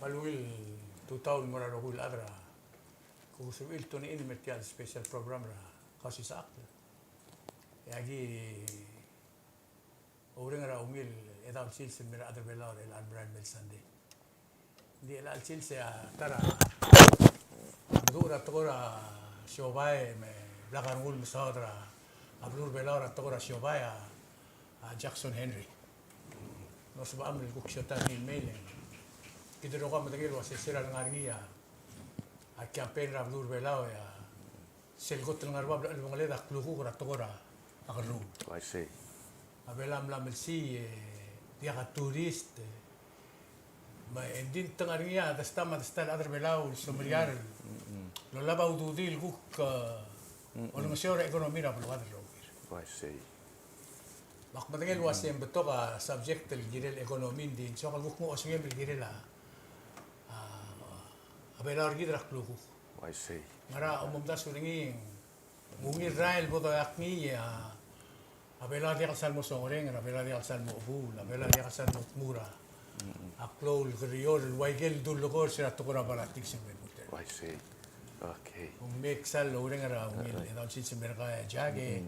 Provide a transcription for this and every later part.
Maluil 2000 mura rohul adra. Kusubil to ni inimetial special program ra kasi sa akla. Yagi orang ra umil edam silsin mira adra belar el Brian Melsande. Di el silse tara dura tora shobai me blakanul misadra ablur belar tora shobai a Jackson Henry. No suba amil kuksyotan ni mailing. Kita roka matagil was sira ng arnia a campaign ra blur belao ya selgot ng arba al mangaleda kluku ra tora akaru. I see. Abelam la melsi dia ka turist ma endin tang arnia dasta ma dasta adar belao somriar lo laba ududil guk wala masyora ekonomi ra bulwad ro. I see. Mak matagil was yung beto ka subject del girel ekonomi din so kal guk mo osngem del girela Abelar gidra kluku. I see. Mara umumda suringing mungi Israel bodo yakni abelar dia kasal mo songoreng, abelar dia kasal mo ubul, abelar dia kasal mo mura. Aklol kriol waigel dulugor sira tukura balatik simben muter. I see. Okay. Mek sal oreng ara ungil edam sin simberka jage.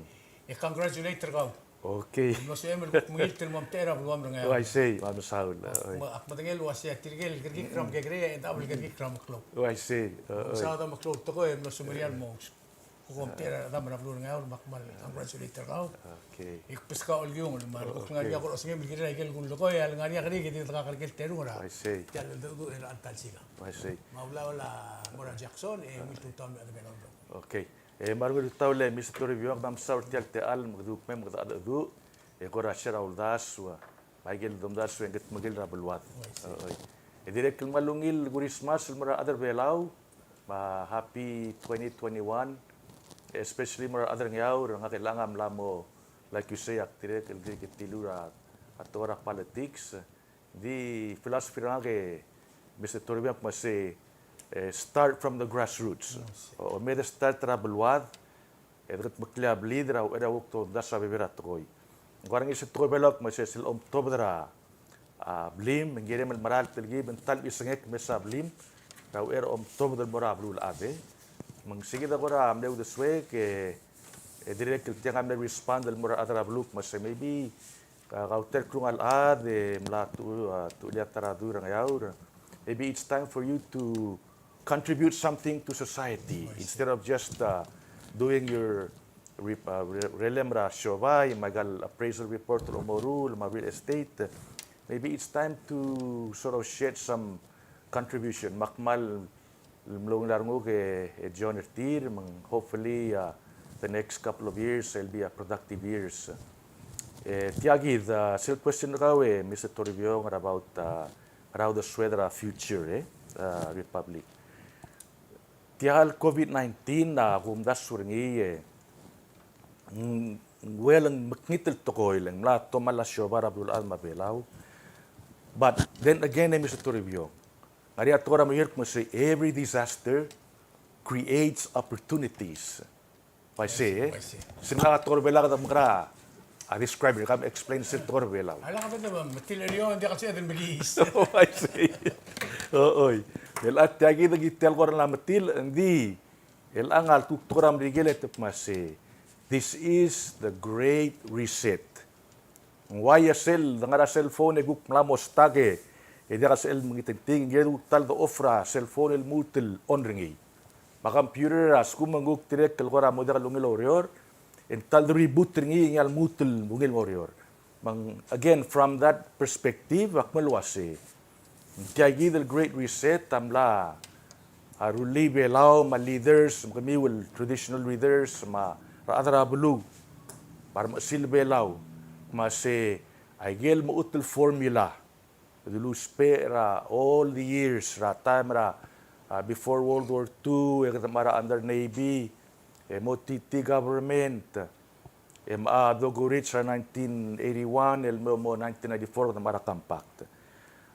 Congratulate terkau. Okay. No se emel mungil tel momtera bulwam renga. I see. Mam saul. Ak matengel wasia tirgel gergik kram gegre edabel gergik kram klop. I see. Sa da maklop to ko no sumerian mo. Kukom tera da mana blur ngaul makmal congratulate kau. Okay. Ik peska ol yung mar ko ngaria ko singem gergik gel gun lo ko ya ngaria kri ke ta kal gel teru ra. I see. Ya do el antal siga. I see. Maula wala Mora Jackson e mi tutam ada belondo. Okay. Marwil taule Mr. Toribio mam saul tial te al magduk mem gada adu gora shara uldas wa baigel domdas wa ngat magil ra bulwat. Direk malungil gurismas mara other belau ma happy 2021 especially mara other ngaw nga kailangan lamo like you say aktire kel tilura atora politics di philosophy nga ke Mr. Toribio mas start from the grassroots. O may start trabalwad, edrat maklab leader o era wakto dasa beberat koy. Guarang isip to belok mas sil tobra blim ngere mal maral telgi bental isengek mesa blim raw era tobra mora blul ade. Mang sige da gora amle the sway ke direct tiang amle respond del mora atra bluk mas maybe kauter krungal ade mla tu lihat taradur ngayaur. Maybe it's time for you to contribute something to society instead of just doing your relemra shovai, magal appraisal report or moru, real estate. Maybe it's time to sort of shed some contribution. Makmal mlong larngo ke John Ertir, hopefully the next couple of years will be a productive years. Tiagi, the silk question ka Mr. Toribio about how the Swedra future republic. Tial COVID-19 na kumdas suringi welang maknitel tokoy lang la tomalasyo para Abdul Alma Belao. But then again, Mr. Toribio, ngari atora mo mo say every disaster creates opportunities. I say, sinala atora bela ka makra. I describe it, explain sa atora bela. Ala ka ba naman, matilaryo, hindi kasi adin magigis. I say, oy. El at tagi dagi tel koran la matil ndi el angal tukturam rigelet mase. This is the great reset. Why sel ngara cell phone guk mlamos tage e dira sel mangiting geru tal do ofra cell phone el mutil onringi. Ma computer as kumanguk tirek kel kora modera lungil orior en tal reboot ringi ngal mutil bungil orior. Mang again from that perspective akmalwase. Tiagi del Great Reset tamla ruli belao ma leaders kami will traditional leaders ma raadra bulu para masil belao ma se aigel mo utul formula dulu spera all the years ra time ra before World War II mara under Navy motiti government dogurich ra 1981 el mo 1994 mara compact.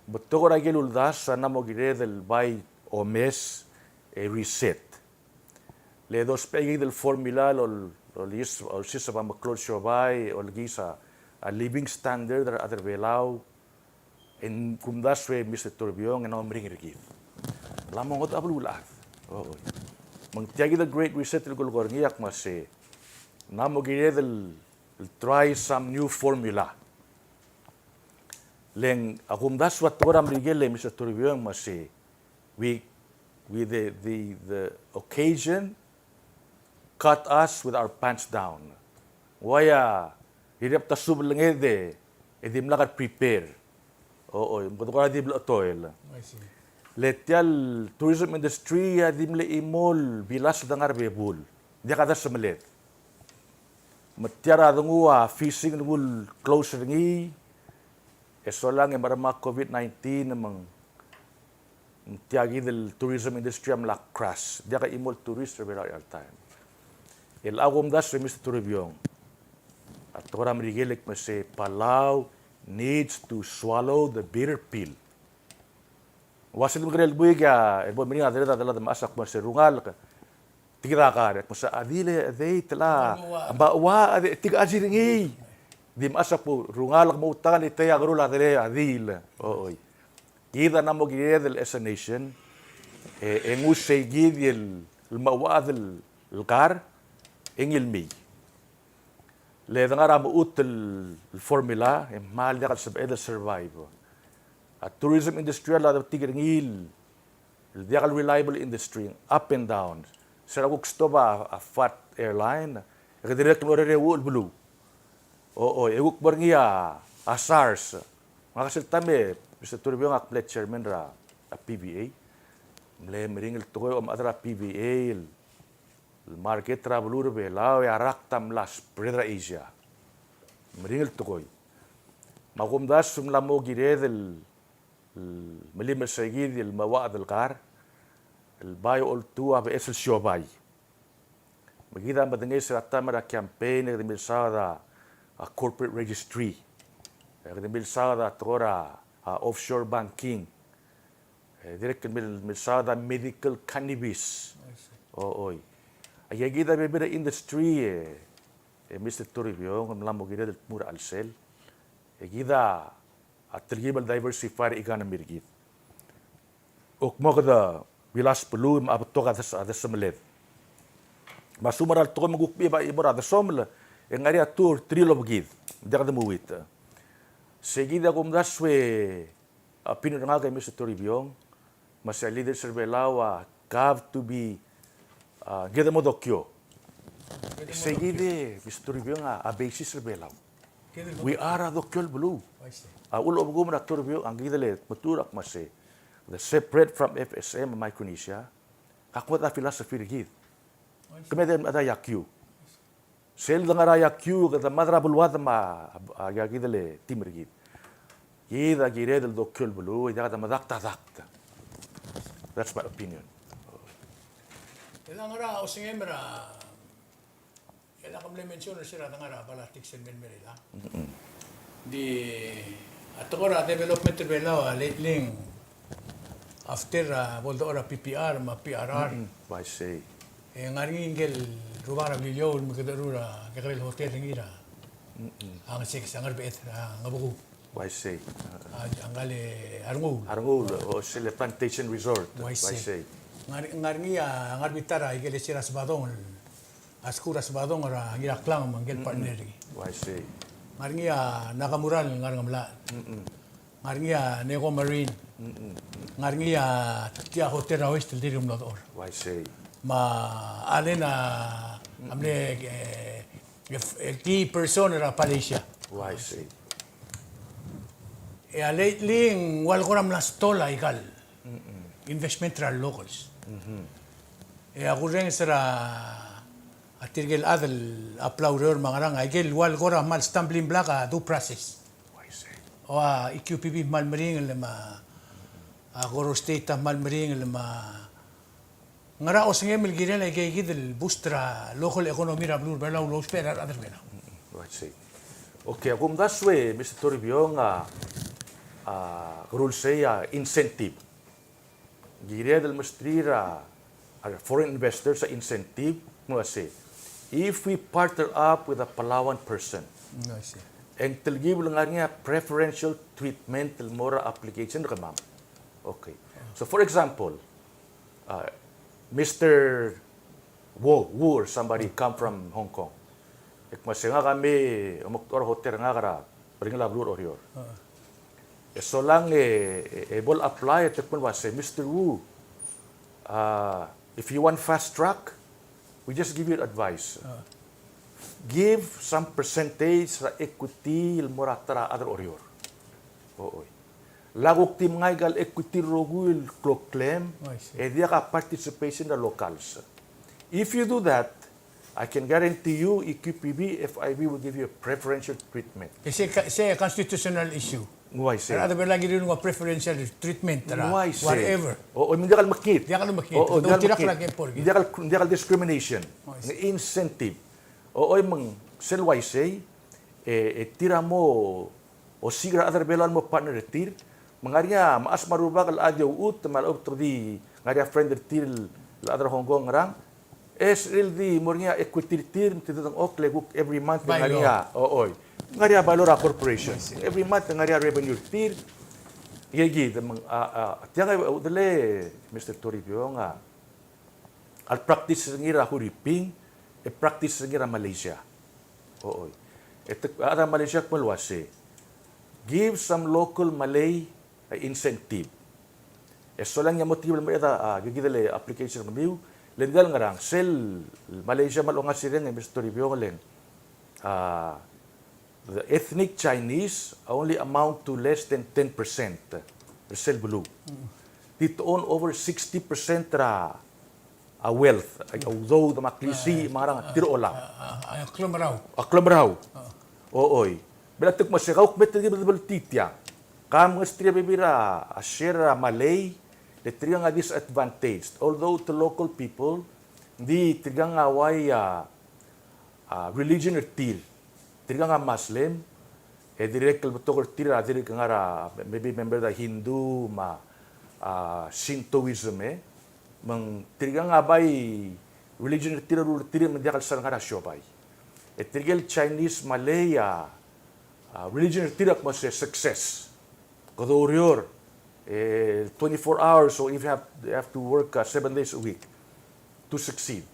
Betul orang gelul das sana mo gire del by omes reset. Le dos pegi del formula lo sisa pa maklod shovai o gisa a living standard der other belau En kumdaswe Mr. Torbiong en omring rigid. Lamang ot ablulat. Oo. Mangtiagi the Great Reset il gulgorngiak masi. Namo gired try some new formula. Leng akumdaswa toram rigele Mr. Torbiong masi. We the occasion cut us with our pants down. Waya hirap ta sublengede edim lakat prepare. Oo, buto ko di toil. I see. Letial tourism industry dimle imol bilas dangar bebul. Dia kata semelet. Metiara dungua fishing dungul close ringi. Esolang yang marama COVID-19 namang tiagi del tourism industry am lak crash. Dia ka imol tourist every time. El agom das Mr. Torbiong. At orang rigelik mase Palau needs to swallow the bitter pill. Wasil mgrel buiga, el bo menina dela dela masak mase rungal ka. Tigira ka, masa adile adei tela. Ba wa tiga ajiringi. Di masak po rungal mo utangan itaya grula dele adil. Oi. Ida namo gidel as a nation. Engus segid el mawad el car engil mi. Le dangara mo ut el formula mal dia ka survive. At tourism industry la tigir ngil. El dia reliable industry up and down. Sera ko stoba a fat airline. Direct mo rereul blue. Oo, eguk barngia a SARS. Makasil tame Mr. Torbiong ak pledge chairman ra a PBA. Mle meringil toy om adra PBA el market travelur be lao ya raktam las predra Asia. Meringil toy. Makumdas sumlamo giredel مليم السيد المواد القار الباي أولتوا بأس الشوباي بقيدا بدنجي سرطامرا كامبين قدم الساعة corporate registry قدم الساعة تورا offshore banking direct قدم الساعة medical cannabis أوي أيجيدا بيبدا industry Mr. Torbiong ملامو جيدا التمور السيل أيجيدا الترجيب diversified economy rigid. Ok mo kada bilas pelu maabto ka ada semelet. Masumaral to magukbi ba ibora da somla engari atur trilo bigid. Dia kada muwit. Seguida kum daswe apino nga kay Mr. Torbiong mas leader servelawa have to be geda mo dokyo. Seguida Mr. Torbiong a basis servelaw. We are a dokyol blue. Ulo bagum na Torbiong ang gidale maturak mase the separate from FSM Micronesia kakwat a philosophy rigid kemeden ada yakyu sel dangara yakyu kada madra bulwad ma gidale tim rigid yida gired el dokyol bulu ida kada madakta dakta. That's my opinion. Dangara osingemra ela kamle mention sira dangara balatik sen men merila. Di atokora development belaw lately after boldo ora PPR ma PRR I say ngaring ingel rubara bilyo magdarura kakrel hotel ngira ang sex angar bet ngabuku I say angale arngul o sele plantation resort I say ngaringia angar bitara igele sira sabadong askura sabadong ora ngira klang mangel partner I say ngaringia nakamural ngarangamla ngaringia nego marine ngaringia tia hotel west dirium not or I say ma alena amne key person ra Malaysia I say e lately wal koram las tola igal investment ra locals e agureng sera atirgel adel aplauder mangarang igel wal gora mal stumbling block do process I say o IQPB mal mering le ma agoro state mal mering le ma ngara osngem el girel ay gidel bustra local economy ra blur bela lo spera other bela I say okay akum daswe Mr. Torbiong rule say incentive gire del mastrira foreign investors incentive mo say if we partner up with a Palawan person no see ang talgib lang nga preferential treatment mora application ka ma'am. Okay. So for example, Mr. Wu or somebody come from Hong Kong. Ikmasi nga kami umuktor hotel nga kara paringla blur or yor. So lang able apply at pun was say Mr. Wu, if you want fast track, we just give you advice. Give some percentage sa equity mora tara other or yor. Oo. Lagok tim nga gal equity rogul claim dia ka participation na locals. If you do that, I can guarantee you EQPB, FIB will give you a preferential treatment. Say a constitutional issue. Why say? Ada lagi rin nga preferential treatment tara. Why say? Whatever. O hindi kal makit. Di ka makita. Don't tirak lang import. Hindi kal discrimination. Incentive. O mang sel why say tira mo o sigra other belan mo partner tir. Mangarya maas maruba kal adyo ut malog trdi ngarya friend tir la other Hong Kong rang. Es di mornya equity tir tidong okle book every month ngarya. Oy. Ngarya Valora Corporation. Every month ngarya revenue tir. Yegi mang tiang udale Mr. Toribio nga al practice ngira huriping practice ngira Malaysia. Oy. Ada Malaysia malwase. Give some local Malay incentive. So lang yung motibo mo ita gigidale application review. Lendal nga rang sel Malaysia malunga siren ng Mr. Review len. The ethnic Chinese only amount to less than 10% sel blue. Dito on over 60% ra wealth. Although the maklisi marang tiro ola. Aklomraw. Ooy. Belatuk masikaw betul betul titya. Kam ngestria bibira share Malay the trigang a disadvantaged. Although to local people, di trigang away religion or til. Trigang a Muslim, direct betul til adiri kangara maybe member the Hindu Shintoism mang trigang abay religion or til mendiakal sa ngara siobay. Trigal Chinese Malaya religion or til mas success. Kodorior 24 hours, so if you have to work 7 days a week to succeed.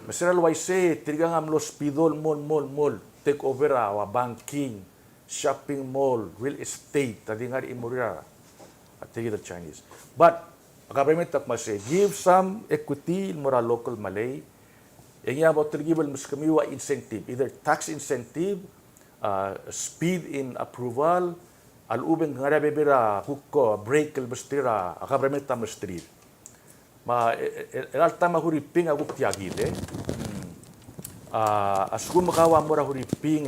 Masiral why say, tirigang am los pidol mall, take over banking, shopping mall, real estate, tadi nga imurira at tigi the Chinese. But, government tak masay, give some equity mura local Malay, yung nga about trigibal mas kamiwa incentive, either tax incentive, speed in approval, al-ubeng nga bibira hukko break kalbastira akabremeta mastrir elalta mahuriping aguk tiagide askum makawa mura huriping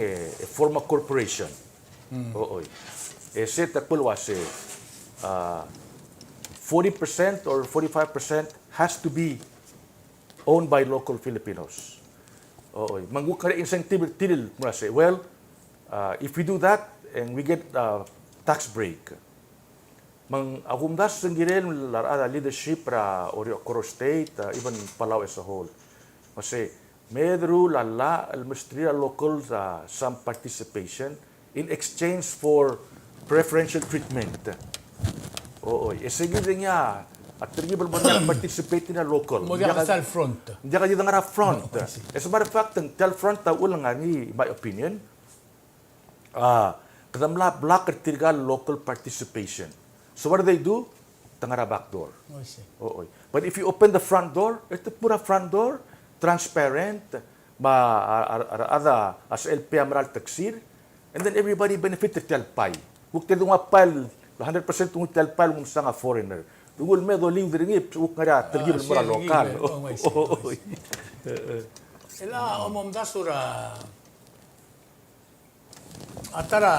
form a corporation ooy set takpulwase 40% or 45% has to be owned by local Filipinos ooy mangguk ka incentive til mura say well if we do that and we get tax break. Mang akumdas ng girel lara leadership ra Oro State, even Palau as a whole. Kasi medru lala almustria local some participation in exchange for preferential treatment. Oo, sige niya at tribal man niya participate na local. Mo ka sa front. Hindi ka dito nga front. As a matter of fact, ang tel front ulang nga ni my opinion. Kadamla block tirgal local participation. So what do? Tangara back door. But if you open the front door, ito pura front door, transparent, ada as LP amral taksir, and then everybody benefited telpay. Kung tidong apal, 100% kung telpay kung sa nga foreigner. Dugul me do liw diringip, uk nga tirgil mura lokal. Ila omomdasura atara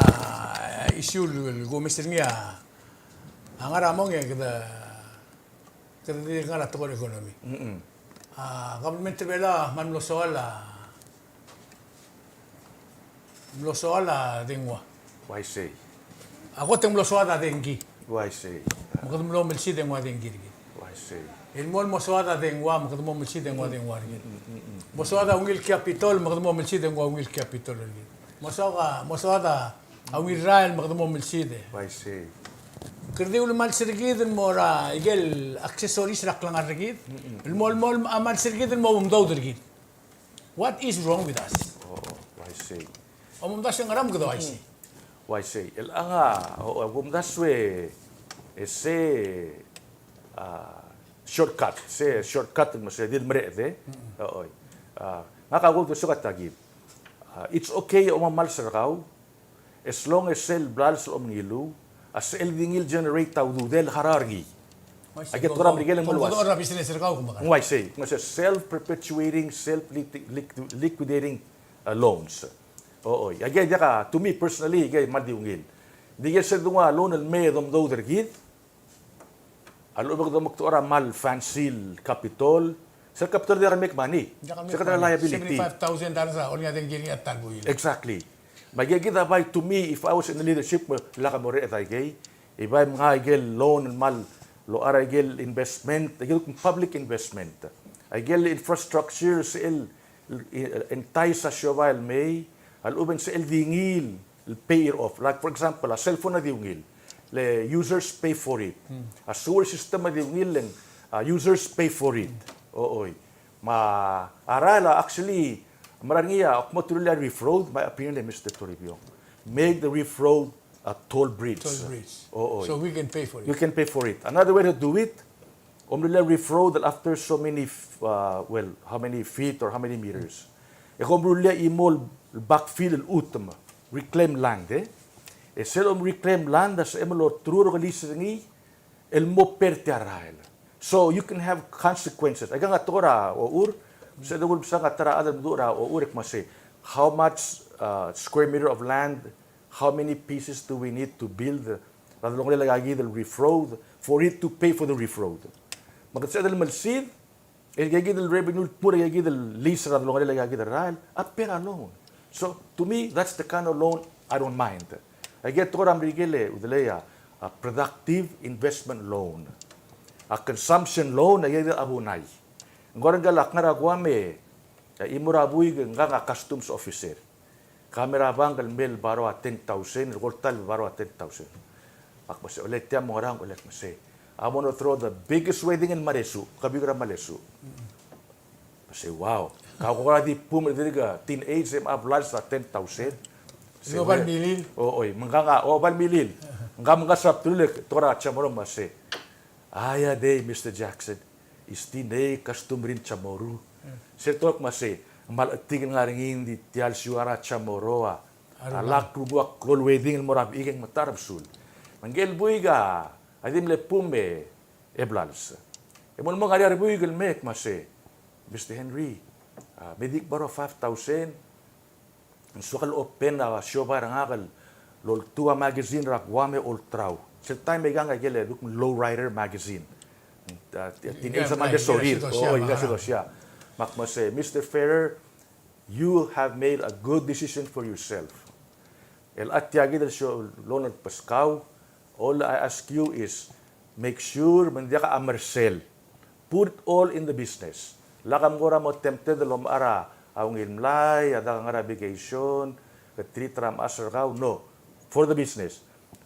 issue gumisir niya ang aramong kada di nga tukol economy. Government bela man mlosoala dingwa. Why say? Ako tem mlosoala dengi. Why say? Makadumlo milsi dingwa dengi. Why say? Ilmol mosoada dingwa makadumlo milsi dingwa dingwa. Mosoada ungil capital makadumlo milsi dingwa ungil capital. Mosoda, Israel makadamo milside. I say. Kerdi ul mal sirgidin mo ra igel accessories rak lang argid. Mol amal sirgidin mo umdaw dirgid. What is wrong with us? Oh, I say. Umdaw siyang aram gado ay si. Why say? El anga, gumdaswe, ese shortcut, se shortcut mo se did mre de. Oo. Nakagul to sukat tagib. It's okay umamal sa raw as long as sel blals omnilu as el dingil generate taw dudel harargi. Ay get koram rigel mo luwas. Ora business rakaw kumaka. Why say? Mas self-perpetuating, self-liquidating loans. Oo. Agay ka, to me personally, agay madiungil. Di kaya sa dunga loan al may dom do dergid. Alo ba dom ora mal fancy capital. Sa capital there make money. Sa capital liability. $75,000 sa all nga din gini at talbo ila. Exactly. Magigita by to me if I was in the leadership la ka more at agay. Iba mga agel loan mal lo ara agel investment, agel public investment. Agel infrastructure sa entire sa Shoval may al-uban sa dingil pay it off. Like for example, a cellphone na dingil, le users pay for it. A sewer system na dingil, users pay for it. Ooy. Arala actually marangiya akmo tuloy reef road, my opinion Mr. Toribio. Make the reef road a toll bridge. Toll bridge. Ooy. So we can pay for it. You can pay for it. Another way to do it, umrila reef road after so many how many feet or how many meters. Umrila imol backfill utam reclaim land sel reclaim land as emolo truro release ngi el mo pertiarail. So you can have consequences. Aga nga tora o sa dugul sa tara adam dura o urek mase how much square meter of land, how many pieces do we need to build radong nila lagi del reef road for it to pay for the reef road. Magkatsa del malsid el gagi del revenue pura gagi del lease radong nila lagi del rail apera loan. So, to me, that's the kind of loan I don't mind. I get to a productive investment loan. A consumption loan, I get abunay. Ngorang galak nga ragwame, imurabuy nga customs officer. Kamera banggal mail baro a 10,000, gortal baro a 10,000. Akmase, ulit tiya mo orang, ulit mase. I want to throw the biggest wedding in Malesu, kabigra Malesu. Say, wow. Kako ka di pumiliga, teenage em ablal sa 10,000. Oban milil. Oy, mga oban milil. Mga sap tulik, tora chamoro mase. Aya day, Mr. Jackson, istine customrin chamoru. Sir tok mase, malatigin nga rin hindi tiyal siwara chamoroa. Alak rubuak kol wedding morab igeng matarabsul. Manggel buiga, adim le pume eblals. Emon mga ari buigal mek mase. Mr. Henry, medik baro 5,000. Ang sukal open na shoba rangakal lol tua magazine rakwame ultraw. Sa time may ganga gele duk low rider magazine. Tinay sa mga sorir. Oh, igasi do siya. Makmase, Mr. Ferrer, you have made a good decision for yourself. El atyagi del show loan Pascal, all I ask you is make sure mandiya ka amersel. Put all in the business. Lakam gora mo tempted lom ara ang ilmlay, ada nga navigation, katritram asargaw, no. For the business.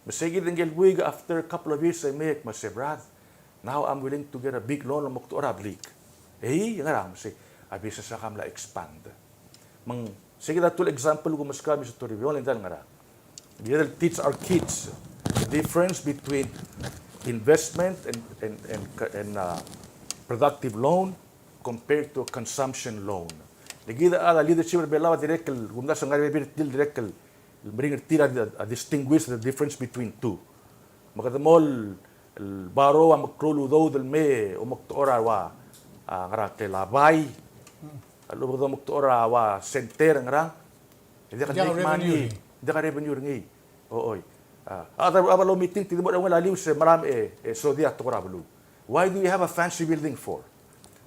Masigi din gelbuig after a couple of years I make, masay, Brad, now I'm willing to get a big loan mo to orablik. Nga ram, masay, a business na kamla expand. Sige na tul example ko mas kami sa Toribio, lindan nga ra. We will teach our kids the difference between investment and productive loan compared to a consumption loan. Ligida ala leadership belawa direkel, gumda sa ngari til direkel, bring tira distinguish the difference between two. Makadamol baro ang magkruludo del me o magtuora wa ngara kay labay. Alo ba magtuora wa center ngara. Hindi ka take money, hindi ka revenue ngi. Ooy. Other abalo meeting ti mo wala liw sa marami so dia to rabulu. Why do you have a fancy building for?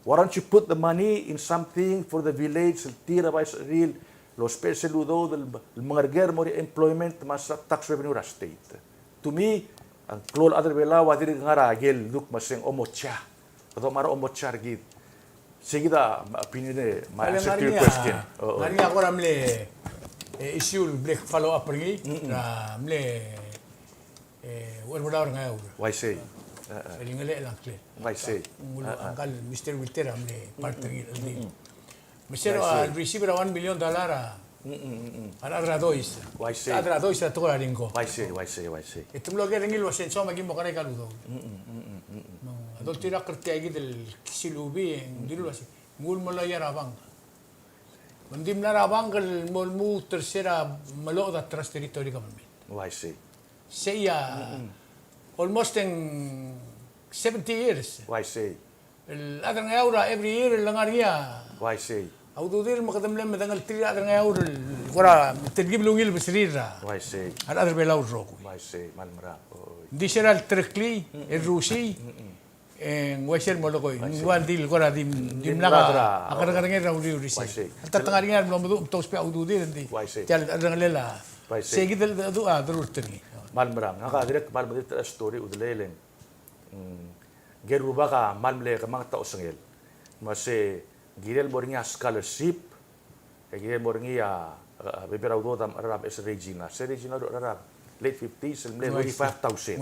Why don't you put the money in something for the village, tira by real, lo special udo del mga mo employment mas tax revenue ra state. To me, ang klol other bela wa diri nga ragel duk maseng omocha. Kato mara omocha gid. Sige da opinion my answer to your question. Ngari ako ramle issue break follow up ringi na mle wala nga ur. Why say? Ngale lang kle. Why say? Ngulo angkal Mr. Wilter amle partner ngi. Mesero receive $1 million Adra dois. Why say? Adra dois na tukar ringo. Why say? Why say? Why say? Itum lo ge ringi lo senso maging mo kare kaludo. Adol tira kerti agi del silubi dilu lo si. Ngul mo la yarabang. Mandim na rabang kal mol mu tercera malo da trust territory government. Why say? Say almost in 70 years. Why say? El adang eura every year langaria. Why say? Aududir makadam lem madangal tira adang eura kora tergib lungil besrira. Why say? Al adar belaw roku. Why say? Malmara. Di sera el trekli el rusi en wesel molokoy. Ngwal dil kora dim laga. Akar-akar ngel rauli rusi. Al tatangaringan lo madu tos pe aududir ndi. Why say? Tal adang lela. Why say? Segi del adu adur tani. Malmara. Ngaka direct malmara ita story udlelen. Geruba ka malmle ka mga tao sangel. Mase girel moringa scholarship. Girel moringa beberaw do tam arab es Regina. Se Regina do arab late 50s mle 25,000.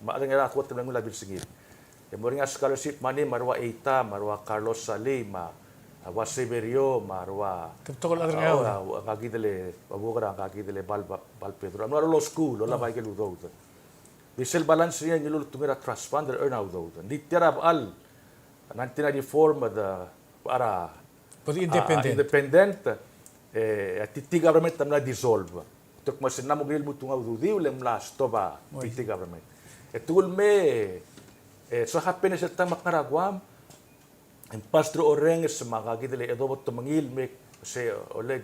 Maadang era ko tamang labil sigil. Moringa scholarship mani marwa Eita, marwa Carlos Salim, wa Severio, marwa Tokol adang eura. kagidele babukara kagidele bal Pedro. Amno lo school lo labay gelu do. Diesel balance niya nilul tumira trust fund earn out do. Di tirab al 1994 para independent titi government tamna dissolve. Tuk mas na mo gil mutunga do di ulem last to ba titi government. Etul me so happiness ta makaragwam en pastro oreng sa makagidele edobot to mangil me se Oleg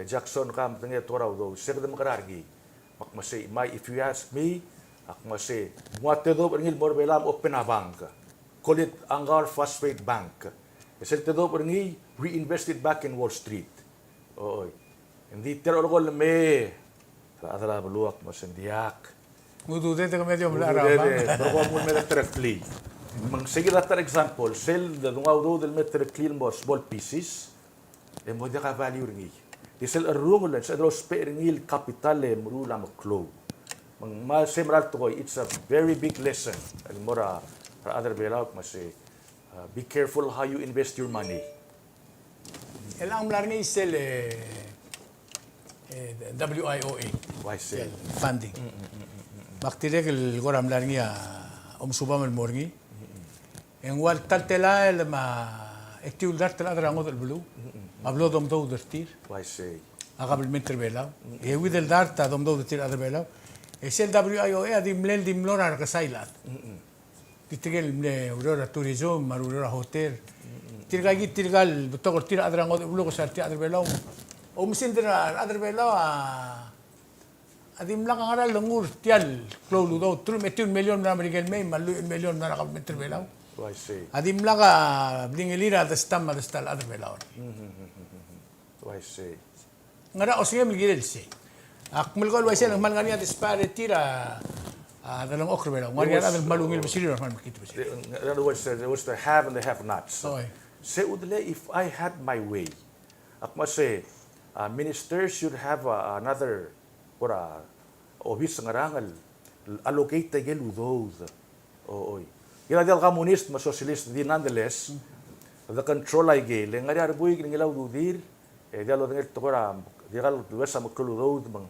Jackson kam tangi toraw do sir de makarargi makmase my if you ask me akmase muate do ngil morbelam open a bank call it Angar Phosphate Bank esel te do ngi reinvested back in Wall Street oy hindi tero gol me adra bluak masendiak Mudu de medio arabang pero mo me directly mang sige that example sell the do del meter clean more small pieces e mo de ka value ngi isel arungulan sa dos peringil capital e murula mo club mang semral to it's a very big lesson and mora para other bailout mas be careful how you invest your money. Elang larni sel WIOA. Why say? Funding. Baktirek el goram larni subam el morgi. En wal taltela el ma ektiul dartela adrango del blue. Hablo dom do dertir. Why say? Agabel meter belao. E with el darta dom do dertir adar belao. Es el WIOA dimlel dimlora kasailat. Titigel mle aurora turismo, aurora hotel. Tirgagi tirgal tokor tira adrango de bluko sa tira adar belao. O misindra adar belao adim lang ngaral langur tial klolu do tru metiu million na american may malu million na ka meter belao. Why say? Adim lang blingelira da stam da stal adar belao. Why say? Ngara osngem gilel si. Akmul gol waisel man ngania disparity ra dalam okra belao. Ngania adal malungil besiri man makita besiri. In other words, there was the have and the have-nots. Say udle if I had my way. Akma say ministers should have another ora obis ngarangal allocate tegel those. Oy. Ila del communist ma socialist di nonetheless. The control ay gel ngari arbuy ngilaw dudir dialo ngel tokora dial wesa makulu those mang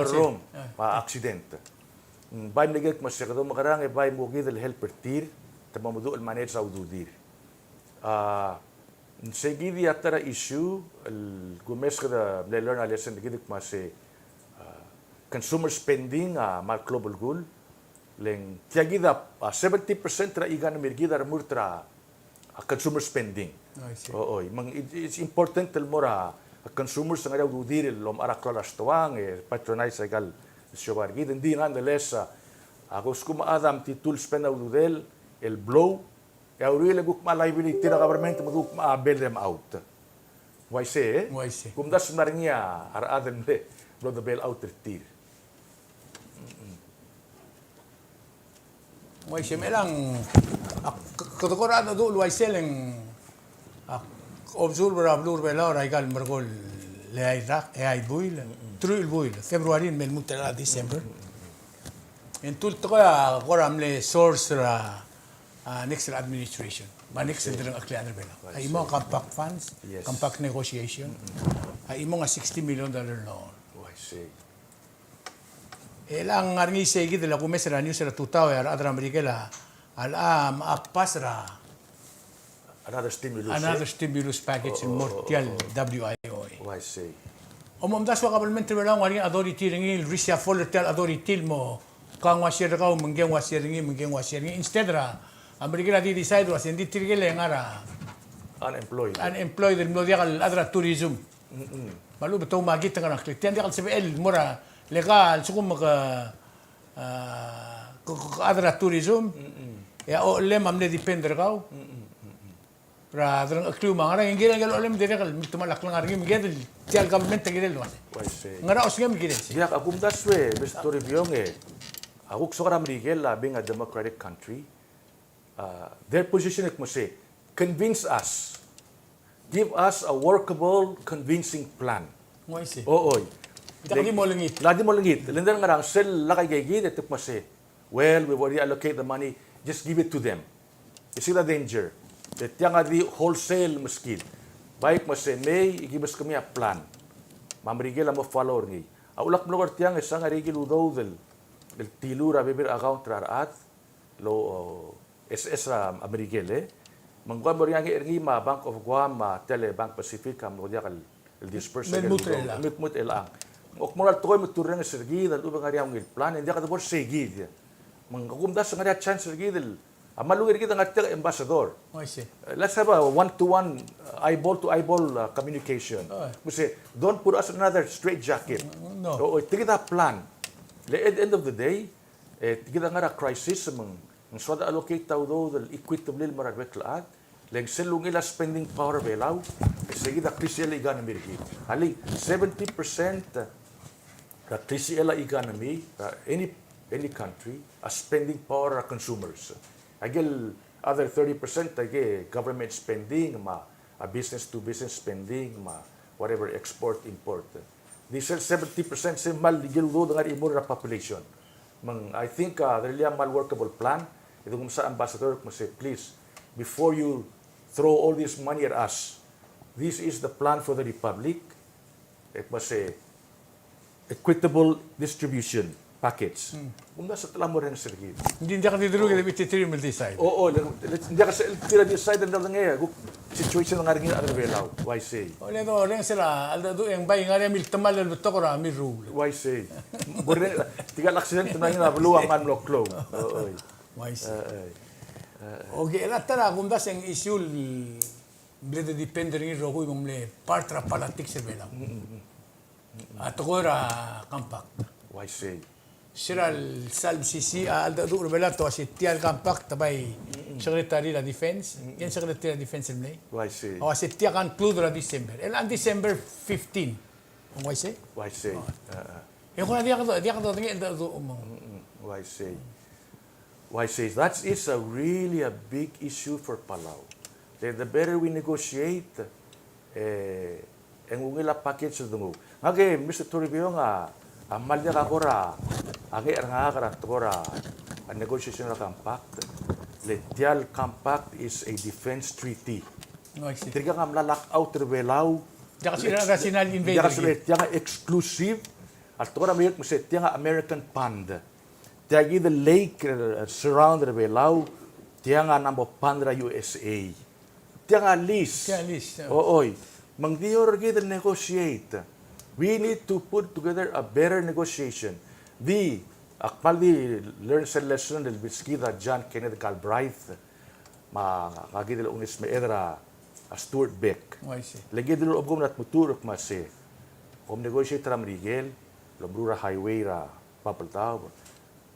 room pa accident. Bay negek masyado makarang bay mo gidel helper tir tamamudu al manage sa dudir. Seguidi atara issue gumes kada learn a lesson gidik mas consumer spending mal global goal leng tiagida 70% ra igan mirgida murtra consumer spending. Oy, mang it's important tel mora consumers nga daw dudir lom ara klaras tuang patronize egal shobar gid hindi nonetheless ako skuma adam titul spend out dudel el blow ya uri leguk ma liability ra government maguk ma bail them out. Why say? Kumdas maringia ara adam le blow the bail out tir. Why say melang kotokorado do luay seleng observer blur bela ra igal mergol le ai buil, trul buil, February mel mutela December. En tul to ya goram le source ra next administration. Ma next din ang aklan bela. Ay mo compact funds, Yes. compact negotiation. Ay mo nga $60 million loan. Oh, I see. Elang ngarngi segi de la kumesra news ra tutaw ya adra amerikela al maapas ra Another stimulus. another stimulus package in mortial WIO. Oh, I see. Omom das wa kabelmente wala ngari authority ringi Russia volatile authority mo kang wasir ka munggen wasir ringi instead ra amerikela di decide was hindi tirgele ngara Unemployed. unemployed el mo dial adra tourism. Malu betul magit nga naklik tiyan dial CBL mura legal sukum ka adra tourism ya o lem amne depender kau pra drang aklu mangara ingil ngel olem dire kal mitumalak lang argi migel tial government tagirel wan Oh, I see. ngara osngem migel Yeah, akum daswe, Mr. Toribionge. Akuk sokara Miguel, being a democratic country, their position is say, convince us. Give us a workable, convincing plan. ngoy si Oo. Daki mo langit Lagi mo langit. Lindan nga rang sel lakay gigit ito mo say, well, we've already allocated the money, just give it to them. You see the danger. That yang di wholesale maskid. Baik mo say, may igibas kami a plan. Mamrigil mo follow ngi. Aulak mo tiyang isang arigil udaw del tilura bibir account raraat lo SS ra Amerigel Mangguam mo rin ngi ma Bank of Guam Telebank Pacific am lo diakal el disperse mut elang. Ok moral toy mutureng sergi dal ubang ari ang plan hindi ka dabor segi dia. Mangkumdas nga chance sergi dal amalungir kita nga ambassador. ngoy si Let's have a one-to-one, eyeball-to-eyeball communication. We say, don't put us in another straitjacket. No. O tigita plan. At the end of the day, tigita nga crisis ang swada allocate tao do del equitable maragwek laat. Leng selung ila spending power belaw. Sige da krisiyela economy rigi. Hali 70% the krisiyela economy any country a spending power are consumers. Agil other 30% age government spending a business to business spending whatever export import. This 70% say mal digil do dengan imur population. I think really a mal workable plan. Ito kung sa ambassador mo say please before you throw all this money at us, this is the plan for the republic. It must say equitable distribution package. Kung nasa tala mo rin sergi. hindi ka didru ke biti tri mil decide Oo, hindi ka sa tira decide ang nga situation ng aring ano belaw. Why say? ole do ren sila alda do yang bay ngari mil tamal el to ko ra mi rule Why say? Borre tiga accident na nga beluang an loklo. Oo. ngoy si okay la tara kum das yang issue blede depender ni ro ko le partra politics bela ato ko ra compact Why say? sira salb sisi alda do bela to si tial compact tabay secretary la defense yan secretary la defense mle Why say? o si tia kan clue la December el an December 15 ngoy si Why say? yung ko na dia ka do ngi do Why say? Why say? That is a really a big issue for Palau. The better we negotiate, ang ungila package sa dungo. Ngage, Mr. Toribio nga, amal niya kakora, agi nga karaktora, ang negotiation na compact. Letial compact is a defense treaty. ngoy si Tiga nga mlalak out rebelaw. dia ka sila national Tiga invader sulit, tiga exclusive. At tora mayot mo sa tiga American Fund. Tiagi the lake surround rebelaw. Tiga number Pandra USA. Tiga list. Tiga list, Ooy. Mang diyor kita negotiate. We need to put together a better negotiation. Akmal di learn sa lesson del biskida John Kenneth Galbraith. Kagidil unis me edra Stuart Beck. ngoy si Lagi dulu obgom nat muturok mase. Om negotiate ram Rigel, Lombrura Highway ra papaltaw.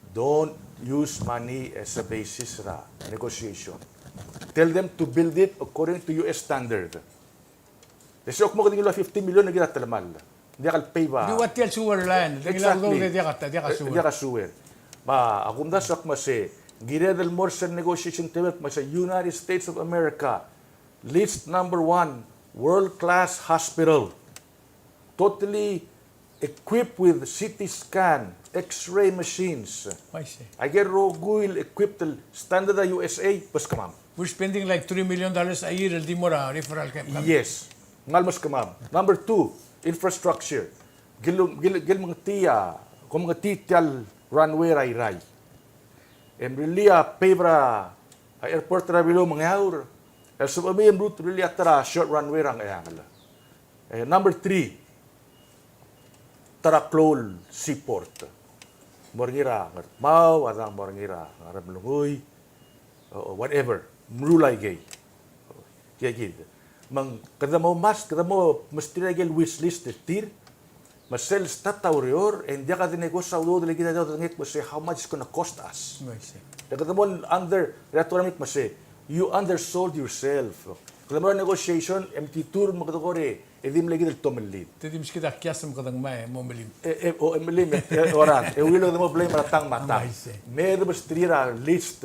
Don't use money as a basis ra negotiation. Tell them to build it according to US standard. Kasi ok mo kading 50 million na ginat talamal. Hindi ka pay ba? di wat tel suwer land Exactly. dia ka suwer Dia ka suwer. Akum da sak mase. Gire del Morse negotiation table mase United States of America. List number 1, world-class hospital. totally equipped with CT scan, X-ray machines. I see. I get Roguil equipped standard USA, pas kamam. We're spending like $3 million a year, di mo ra, referral camp. Yes, ngal mas kamam. Number 2, infrastructure. Gil mga tiya, kung mga titial runway ray-ray. Emrilia pevra airport ra bilo mga yaur. So may route really atara short runway rang ayangala. Number 3, Taraklol Seaport. Moringira, mau, adang moringira, ngarap lungoy, whatever, mrulay gay. Kaya gid. Mang kada mo mesti regel wish list tir. Masel statawrior, and dia kada negosyo do dili kita daw ngit mo say how much it's gonna cost us. I see. Kada mo retoramik mo say you undersold yourself. Kada mo negotiation empty tour mo kada kore edim lagi del tomelid. Tadi miski kita kiasam kadang may mo malim. O emilim oran. Wilo mo blame ratang mata. I see. Medo bastrira list.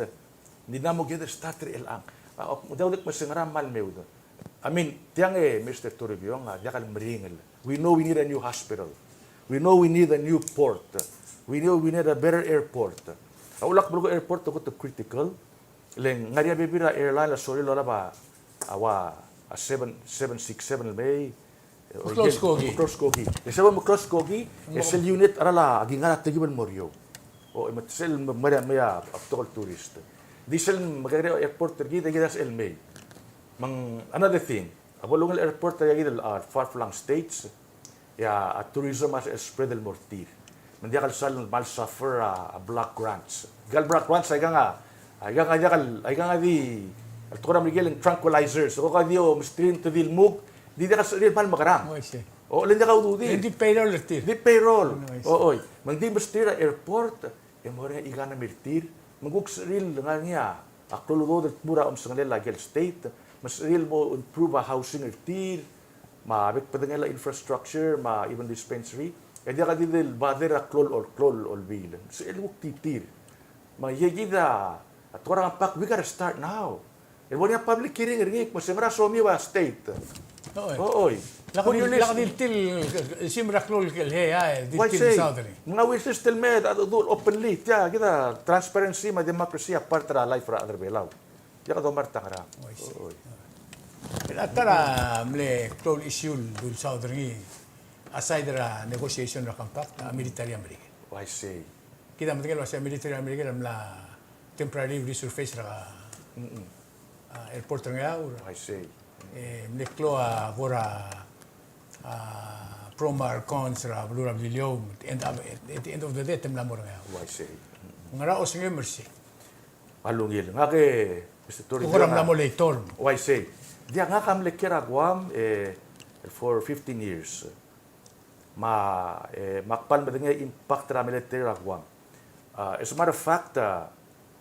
Di na mo kita starter elang. Daw dik mo singaram mal meudo. I mean, tiang Mr. Toribio nga yakal meringel. We know we need a new hospital. We know we need a new port. We know we need a better airport. Ulak bulgo airport to critical. Leng ngaria bibira airline la sorry lola ba awa a 767 may Close kogi. Close kogi. Isa mo close kogi, esel unit arala agingara tigiban morio. O sel maya aptol tourist. Diesel magare airport tergi das el may. Another thing, abolong airport tayo far-flung states, ya tourism as spread el mortir. Mandiya kal salon mal suffer black grants. Gal black grants ay nga di altura Miguel ang tranquilizers. O ka diyo mistrin to dilmug, di ka sa mal makarang. I see. O lindi ka ududi. Hindi payroll tir. Di payroll. Oy, mangdi mistira airport, mo rin igana mirtir. Maguks real nga niya. Aktulo do mura sa kanila gel state. Mas real mo improve housing tir, mabit pa nga infrastructure, even dispensary. Kaya di ka din badera klol or bill. So ilmuk titir. Mayigida at orang pak we gotta start now. And when yung public hearing ringik mo simra somi wa state. Oy. Lakadil til simra klol kel hey Why til say? southern. Mga wishes still made at do openly. Yeah, kita transparency, ma democracy apart ra life ra other belaw. Ya ka do marta ra. Oy. Atara mle klol issue dul southern aside ra negotiation ra kampak military American. Why say? Kita matigal sa military American la temporary resurface ra airport nga ura. Why say? Mle klo agora promar cons ra blura billion at the end of the day temla mo nga. Why say? Ngara os nga mercy. Alungil nga ke Mr. Torre. Kuram na mo later. Why say? Dia nga kam lekera Guam for 15 years. Makpan ba nga impact ra military ra Guam. As a matter of fact,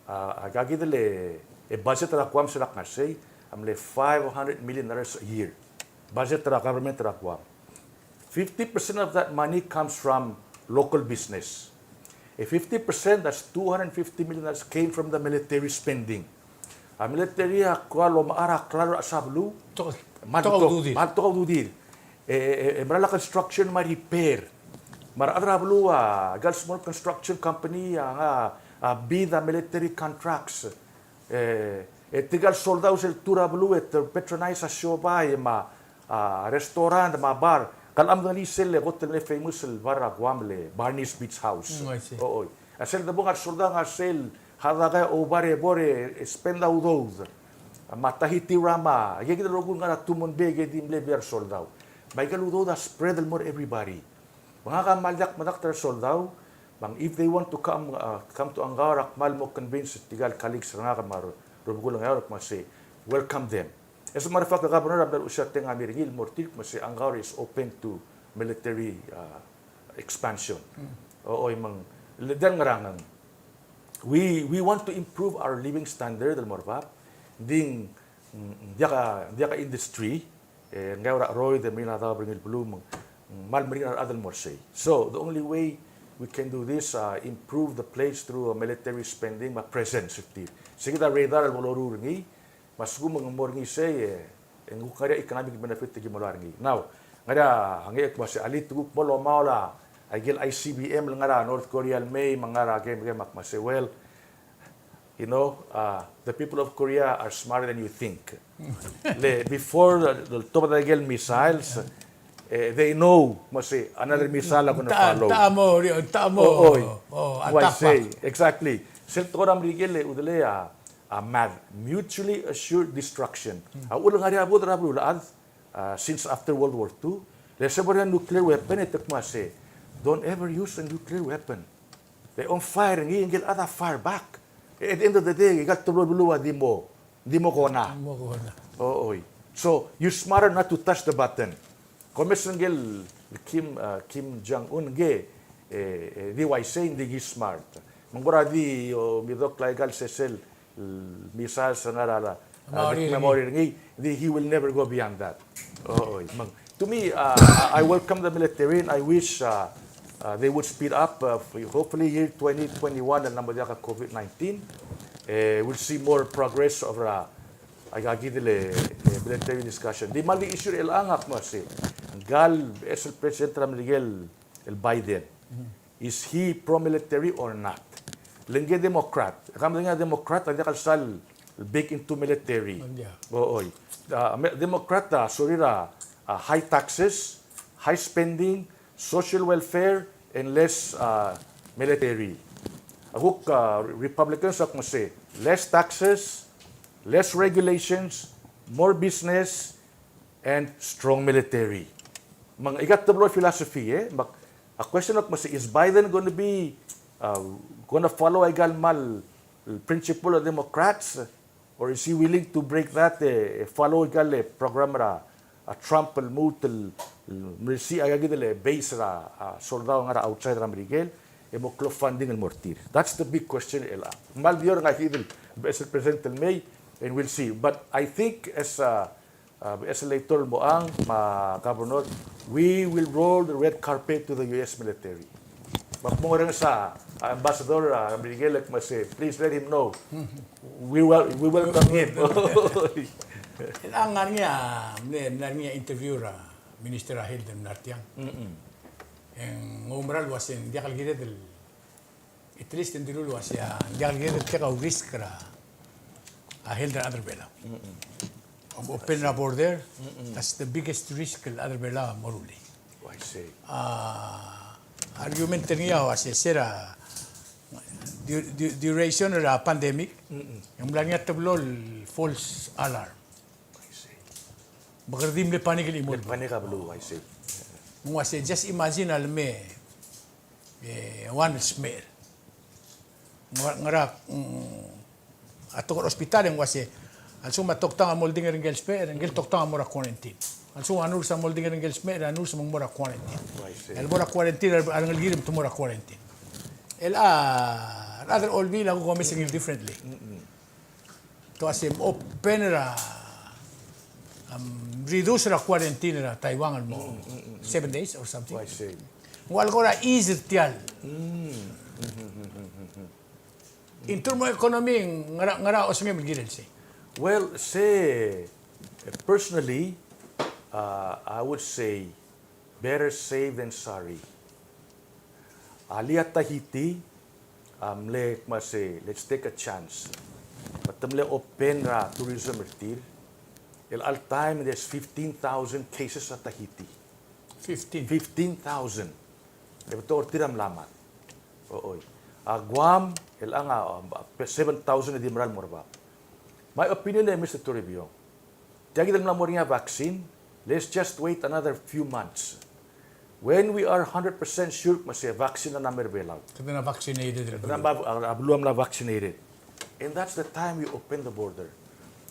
agagidele budget ra Guam sila kasi amle $500 million a year. Budget ra government ra Guam. 50% of that money comes from local business. 50%, that's $250 million came from the military spending. Military kualo maara klaro asablu manto dudir marala construction ma repair mara adrablu gal small construction company nga bid the military contracts tigal soldados el turablu et patronize a shobay ma restaurant ma bar kalam dali sel hotel le famous el bar Guamle Barney's Beach House oy asel de bungar soldados nga sel hadaga o bore spenda udod matahiti rama yegi rogun nga tumon bege dimle ber soldau Michael udod spread more everybody mga kamalyak madakter soldau bang if they want to come to Angara mal mo convince tigal colleagues nga kamar robugo lang york mas welcome them as a matter of fact the governor of usat nga miringil mortik mas Angara is open to military expansion oy mang ledan ngarangan we want to improve our living standard del morbap ding dia ka industry ngawra roy de mina da bringil bloom mal marina adal morsay so the only way we can do this improve the place through military spending ma presence iti sige da radar al bolorur ngi mas gumang morngi say ngukari economic benefit ti gimolar ngi now ngara hangi ko si alit guk mo lo maula agil ICBM ngara North Korea may mangara game makmase well you know, the people of Korea are smarter than you think. Before the Tobadagel missiles, they know, masi, another missile are going to follow. Tamo. I say, exactly. Seltoram rigel udale mutually assured destruction. Ulang hari abud rabu since after World War II, there's a nuclear weapon. Masi, don't ever use a nuclear weapon. They on fire, and you other fire back. At the end of the day, ikat tuloy buluwa di mo kona. So you smarter not to touch the button. Commission gel Kim Jong Un di why say hindi smart. Mangura di midok legal sesel misal sa ngarala memory ngi he will never go beyond that. To me, I welcome the military and I wish they would speed up. Hopefully, year 2021 and number ka COVID-19, we'll see more progress over military discussion. Di mali issue ilangak mo si Gal es el Presidente Miguel Biden. Is he pro-military or not? Lengge Democrat. Kami nga Democrat, hindi kalsal big into military. Democrat, surira, high taxes, high spending, social welfare, and less military. Ako Republicans ako say, less taxes, less regulations, more business, and strong military. Mga igat-tablo philosophy, a question of is Biden going to be going to follow igal mal principle of Democrats, or is he willing to break that, follow igal program ra Trump mutul mercy agagidele base ra soldado nga outside ra Miguel mo funding el mortir. That's the big question ela. Mal diyor nga hidil best president May, and we'll see. But I think as elector mo ang governor, we will roll the red carpet to the US military. Magmura sa Ambassador Miguel say, please let him know we welcome him. Ang niya interview ra Minister Hilden Nartiang. En ngumral was in diakal gide del at least in dilulu was ya diakal gide teka risk ra Hilden Adarbela. Open a border, that's the biggest risk Adarbela moruli. I see. Argument niya was sera duration of the pandemic, yung lang niya tablol false alarm. Bagardim le panik el imol. Panik blue, I see. Mo say just imagine alme one smear. Ngara ato hospital ng wase also matoktang molding ng gel smear, ng gel toktang mora quarantine. Also anur sa molding ng gel smear, anur sa mora quarantine. El mora quarantine ang girim to mora quarantine. Rather all be lang ko missing differently. To as open ra reduce la quarantine na Taiwan mo 7 days or something. I see. Wal ko ra easy tial. In terms of economy, ngara osngem gidel si. Well, say personally, I would say better safe than sorry. Aliyat Tahiti, let's take a chance. Patamle open ra tourism retir. All time there's 15,000 cases at Tahiti. 15,000. Ito tiram lamat. Guam, 7,000 na dimral morba. My opinion is, Mr. Toribio, tiyagi lang mo rin vaccine, let's just wait another few months. When we are 100% sure masaya vaccine na namin belaw. Kada na vaccinated. Abluam na vaccinated. And that's the time we open the border.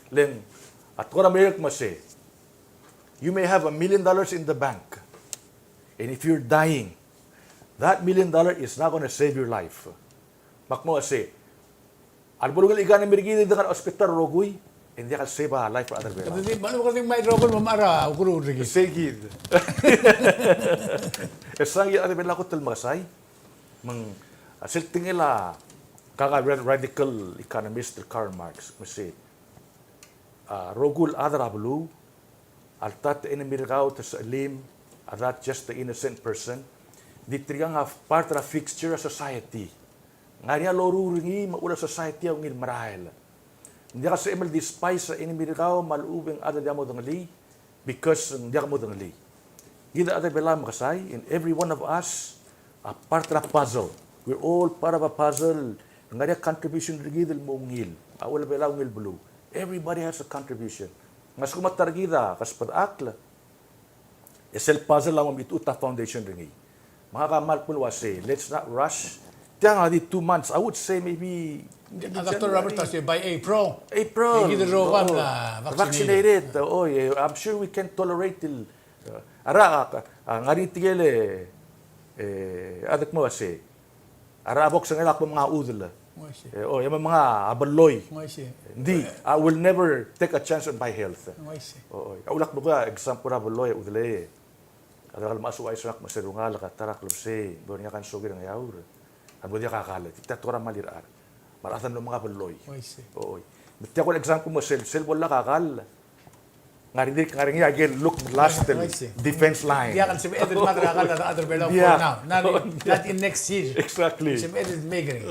Len, at kung Amerik masay, you may have $1 million in the bank. And if you're dying, that $1 million is not going to save your life. Makmo masay, albulugal ikan na mirigili dengan hospital rogoy, hindi ka save a life for other people. Kasi ano ka may rogon mamara, ukuro rigi. Segid. Esang yung other people ko talmasay, silting ila, radical economist Karl Marx, masay, rogul adarablu, altat inimirgaw tas alim, not just the innocent person, di triang part of fixture of society. Nga niya loruringi maula society ang ngil marahil. Hindi ka sa emel despise sa enemy ka malubing ada dia mo dangali because hindi ka mo dangali. Gida ada bela makasay, and every one of us a part of a puzzle. We're all part of a puzzle. Nga niya contribution rin gidil mo ngil. Awala bela ngil blue. Everybody has a contribution. Ngas kumatar gida kas padakla. Esel puzzle lang ito ta foundation rin. Mga kamal po wase, let's not rush. Tiyan nga di 2 months. I would say maybe Dr. Robert Tassi, by April. April. Higidrogan na vaccinated. Oh, yeah. I'm sure we can tolerate till nga rin tigele adak mo kasi arabok sa nilak mga udla. Oh, yung mga abaloy. Hindi, I will never take a chance on my health. Oh, ulak mo ka example abaloy udla. Kadang masuk ay sunak maserungal katarak lupse, donya kan sugir ng yaur. Abo dia kakalat. Kita tora malirar. Maratan ng mga abaloy. Oo. Bitti ako example mo sel wala kakal. Ngaring again look last defense line. Dia kan si Edel Madrakal na other below for now. Not in next year. Exactly. Si Edel Megring.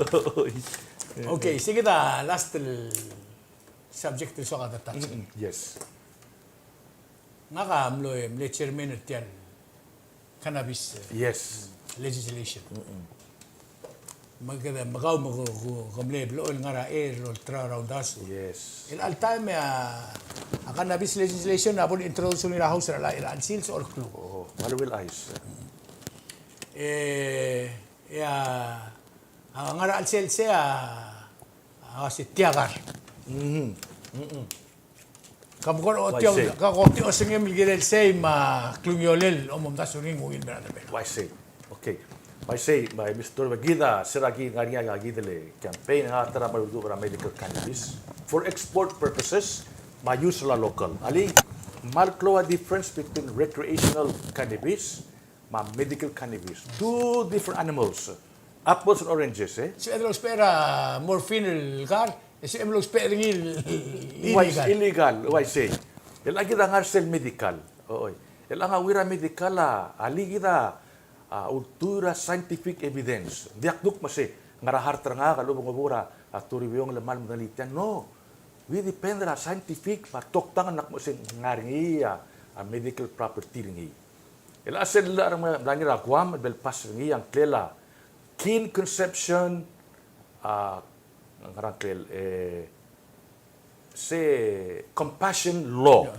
Okay, sige ta last subject to sa kada touch. Yes. Nga ka amloy chairman at cannabis legislation. Magkada magaw kamle blool nga ra roll tra roundas. Yes. In all time ang cannabis legislation na pun introduce ni House ra ila sales or clue. Oh, Maluwil Eyes. Ang nga ra sales si Tiagar. Kamukon o tiyaw kakoti o singem ligirel say ma klungyolel o mumta suning ngin berada be. Why say? Okay. I say, by Mr. Magida, siragi nga niya gagidele campaign nga tara marudu para medical cannabis for export purposes, ma-use la local. Ali, malklo a difference between recreational cannabis, medical cannabis. Two different animals, apples and oranges. Si Edlo spera morphine car, si Edlo spera illegal. Illegal, why say? Ilagi da nga sel medical. Oy. Ilanga wira medical ali kita ultura scientific evidence. Diakduk masih ngarahar nga kalubong ngobura at turiwiyong lamal madalitian. No. We depend on scientific matoktangan nak masih ngaringi medical property ringi. Ila asal la ang dani rakwam belpas ringi ang klela keen conception ang karang kel say compassion law.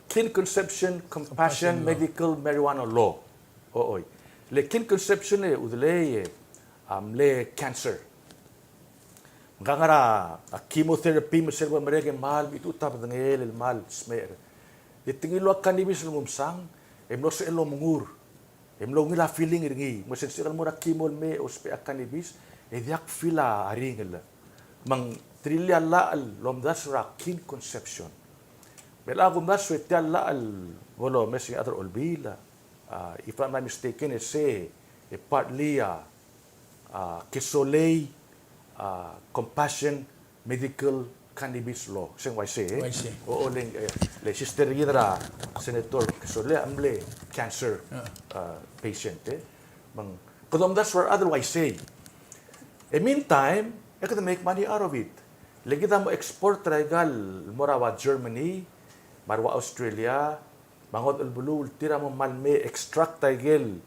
Keen conception compassion medical marijuana law. Oy. Le kin conception udle le cancer. Ngangara chemotherapy maserba mereka mal itu tap dengel mal smer. Ditingilo cannabis lumsang emlo se elo mungur. Emlo ngila feeling ringi. Masensiral mo na chemol me ospe cannabis diak fila aringel. Mang trilya la lomdas ra kin conception. Bela gumdas wetia la bolo mesi other olbila. If I'm not mistaken, it's partly Kisolay compassion medical cannabis law. Sing why say? Oo ling le sister gidra Senator Kisolay amle cancer patient. Mang kung that's where otherwise say. Meantime, I could make money out of it. Legita mo export regal morawa Germany, marwa Australia. Bangod albulu tira mo malme extract taigel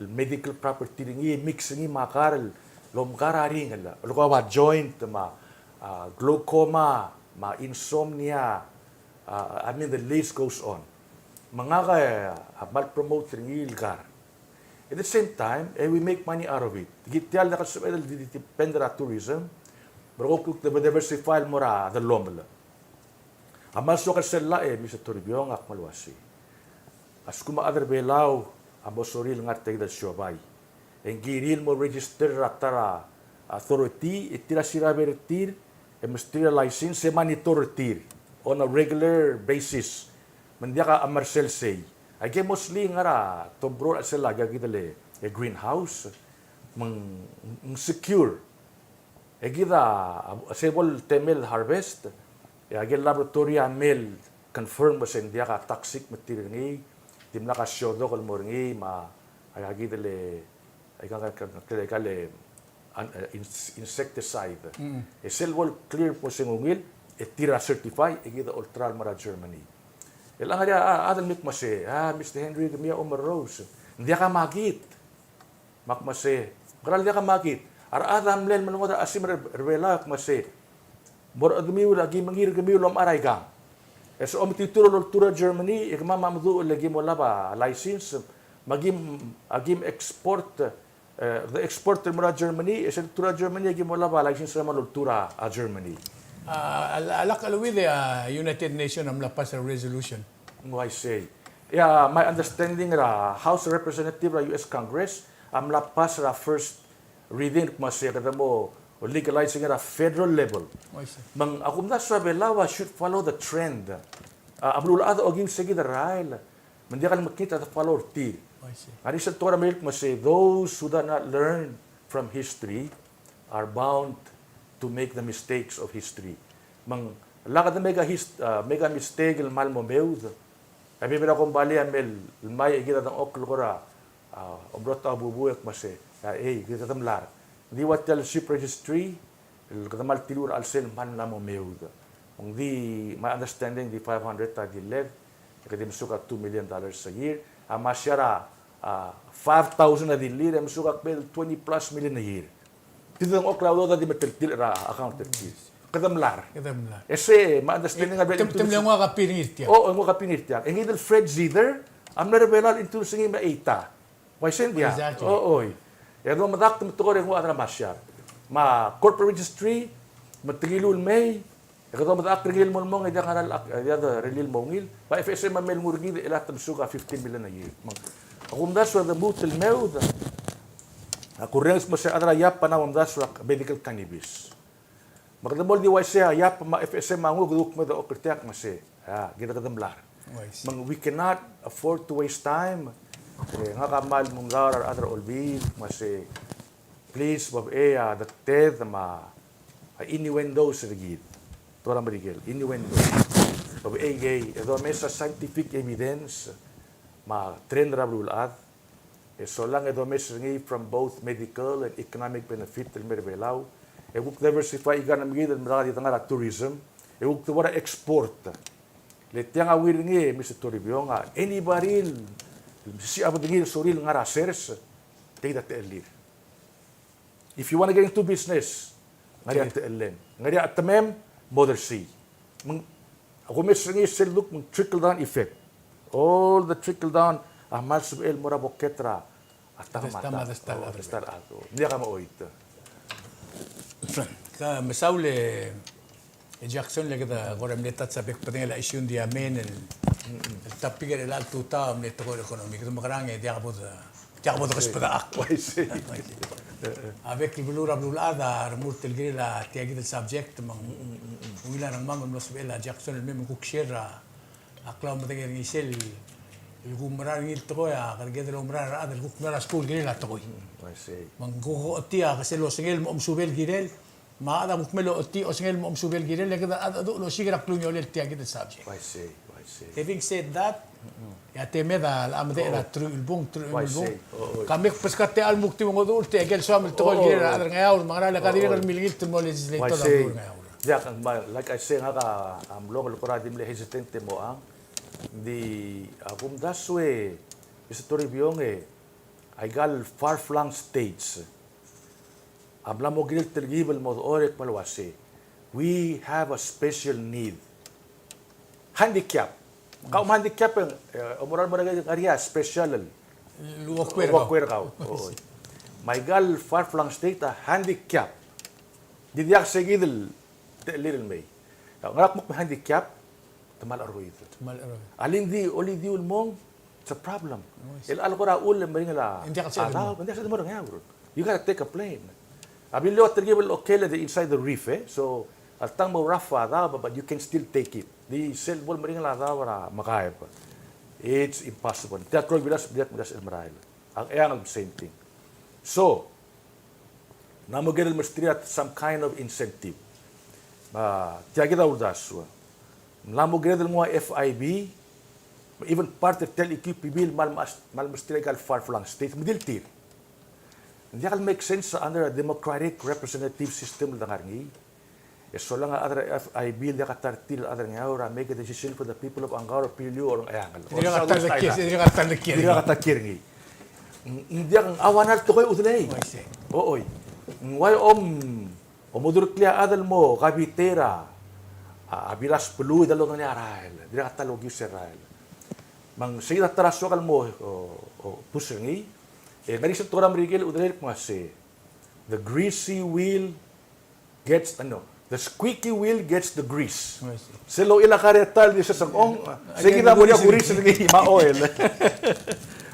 medical property ringi mix ringi makaral lomkara ringala lukawa joint glaucoma insomnia I mean the list goes on mga kaya mal promote ringi ilgar at the same time we make money out of it gitial na kasubedal depend on tourism bro the diversify mora the lomla amal so kasella Mr. Toribio ngak malwasi as kuma other belaw abo soril ngarte da siobay engiril mo register ratara authority itira sira bertir e mustira license e monitor tir on a regular basis mandia ka Marcel say ay ke mostly ngara to bro sila gagidale e greenhouse mang secure e gida sebol temel harvest e agel laboratory amel confirm ba sen dia ka toxic material ni timla ka syodo kol moringi ma agagi dele ay kale insecticide. E selwol clear po singungil e tira certify e gida ultral mara Germany. Ilang ada adal mik mase Mr. Henry Gamia Omar Rose. Hindi ka magit. Makmase. Karal dia ka magit. Ar adam len manungoda asim revela mase. Bor admiu lagi mangir gamiu lom aray gang. So om titulo ultura Germany e mama mamdu lagi mo laba license agim export the exporter mura Germany is ultura Germany agim mo laba license mo ultura a Germany. Alak alawid United Nations am lapas a resolution. I say. Yeah, my understanding ra House Representative ra US Congress am lapas ra first reading masya kada mo legalizing at a federal level. Mang akum na sa belawa should follow the trend. Abdul ada oging sige the rail. Mandi kan makita the follow ti. Ani sa tora milk must say those who do not learn from history are bound to make the mistakes of history. Mang lakad na mega mistake el mal mo meud. Abi mera kong bali amel may kita tang oklora obrota bubuek mase. Kita tamlar. Di watel ship registry, katamal tilur alsel man la mo meud. Kung di my understanding di 500 ta di lev, kadim suka $2 million a year. Amasyara 5,000 na di lira, suka bel 20 plus million a year. Dito ang oklawdo da di matiltil ra accounted fees. Kadamlar. Ese ma understanding nga bel Temtem nga kapinit yan. Oo, nga kapinit yan. Ang idol Fred Zider, am na rebelal into singing maita. Why send ya? Oo. Pero madak tumuturo rin ko at masyar. Ma corporate registry, matigilul may, ikaw madak tigil mo mong idya kanal relil mongil, pa FSM mamel murgi ilat suka 15 million a year. Akum das wa the mutil meud. Ako rin mo sa adra yap pa na das wa medical cannabis. Magdamol di wa siya yap ma FSM mangu guduk mo da okrtiak mase. Gida kadamlar. We cannot afford to waste time. Nga kamal mong garar adra olbid mase please bab the ted ma innuendo sa gid tora marigel innuendo bab gay edo mesa scientific evidence ma trend rablulat so lang edo mesa ngi from both medical and economic benefit del merbelaw wuk diversify igan am gid mara di tangara tourism wuk tuwara export letiang awir ngi Mr. Toribio nga any baril si abadingil soril nga rasers take that earlier. If you want to get into business, ngari at ellen. Ngari at tamem mother sea. Ako mesringi seluk mong trickle down effect. All the trickle down amal sub el mora boketra at tamata. Star ato. Hindi ka maoit. Ka masaule Jackson le kada gorem letat sa bek patingala isyun di amen tapigar el alto ta am neto economic to makarang dia kabod kaspada ak. I see. Avec البلور قبل الأذى رموت الجريلة تيجي السبجكت من ويلا رمام من نصبيلا جاكسون المهم كوكشيرا أقلام بدك يسيل الجمران يلتقويا كرجال العمران هذا الجمران سكول جريلة تقوي. من كوكو أتيا كسلو سجل مأمسوبيل جريل ما هذا مكمله أتي أسجل مأمسوبيل جريل لكن هذا دو لو شيء كلون يولي تيجي السبجكت. Having said that, ya temeda al-amde la trulbung. Kami paskate al-mukti mo do ulte gel so amil tol gel adar ngayaw mga la kadiri kal milgit mo legislator la dur ngayaw. Ya kan like I say nga am local koradim le hesitant mo ang di akum daswe Mr. Toribio ay gal far-flung states. Abla mo gil tergibel mo orek malwase. We have a special need. Handicap. Kau handicap yang umuran mo na area special. Luwakwer kau. My gal far-flung state a handicap. Didiak segidil little may. Ngarak mo handicap tamal arroy ito. Alin di oli di ulmong it's a problem. El alqura ul maringala. Hindi ka sa mo ngayon. You gotta take a plane. Abi lo tergibel okela the inside the reef so altang mo rafa but you can still take it. Di sel bol maring la wala makaya pa. It's impossible. Teatro bilas Elmarail. Ang ang same thing. So, namagel mastriat some kind of incentive. Tiagi daw daswa. Namagel mo FIB even part of tel equipibil malmastrigal far-flung states, madiltir. Hindi kal make sense under a democratic representative system lang ngi. So lang other FIB dia katartil other ngaura make a decision for the people of Angkor, Piliu or Ayangal. Hindi ka talakir. Hindi ka katakir ngi. Hindi ang awanal to koy udlay. Ooy. Why omudur klia adal mo kabitera. Abilas pelu dalo nga Arael. Hindi ka talogi sa Arael. Mang sige taraso kal mo pusengi. Ngari sa Torah Merigel udlay kumase. The greasy wheel gets the squeaky wheel gets the grease. Selo ila karetal di sa sangong. Sige na mo niya grease ng ma-oil.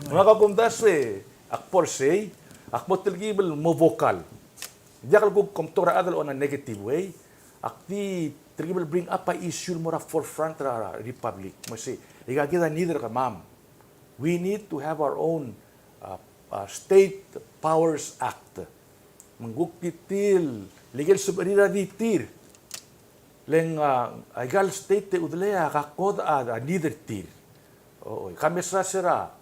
Mga kakumdas akpor say, akmo tilgibel mo vocal. Di akal kong kumtora adal on a negative way. Akti tilgibel bring up a issue mo ra forefront ra republic. Mo say, igagita neither ka ma'am. We need to have our own State Powers Act. Mangguktitil, legal subarira ditir. Leng agal state te udlea kakod neither tir. Kami sira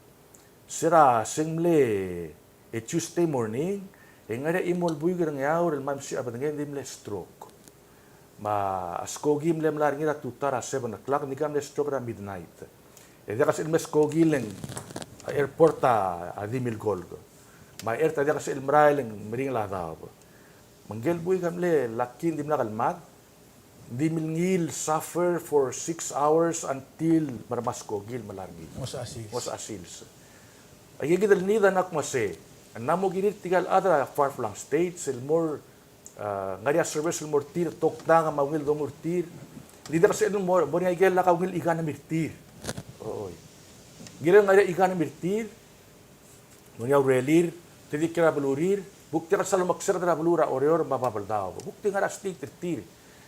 single Tuesday morning, ngare imol buiger ng yaur el mamsi abadangay dimle stroke. Askogim lem lar ngira tutara 7 o'clock ni kam le stroke ra midnight. Dia kasi ilmes kogi leng airport adimil golg. Airta dia kasi ilmray leng mering la daw. Manggel buy kamle lakin dim na kalmat. Dimilngil suffer for 6 hours until marmas kogil malargi. Mos asils. Ay gidal nida nak mase. Namo ginit tigal adra far-flung states el more ngaria service el more tir tokta nga mawil do murtir. Dida kasi el more boni igel la kawil iga na mirtir. Oy. Gira ngaria iga na mirtir. Nunya relir, tidi kira belurir, bukti ka salo maksir dra belura oreor mababaldao. Bukti nga state tir.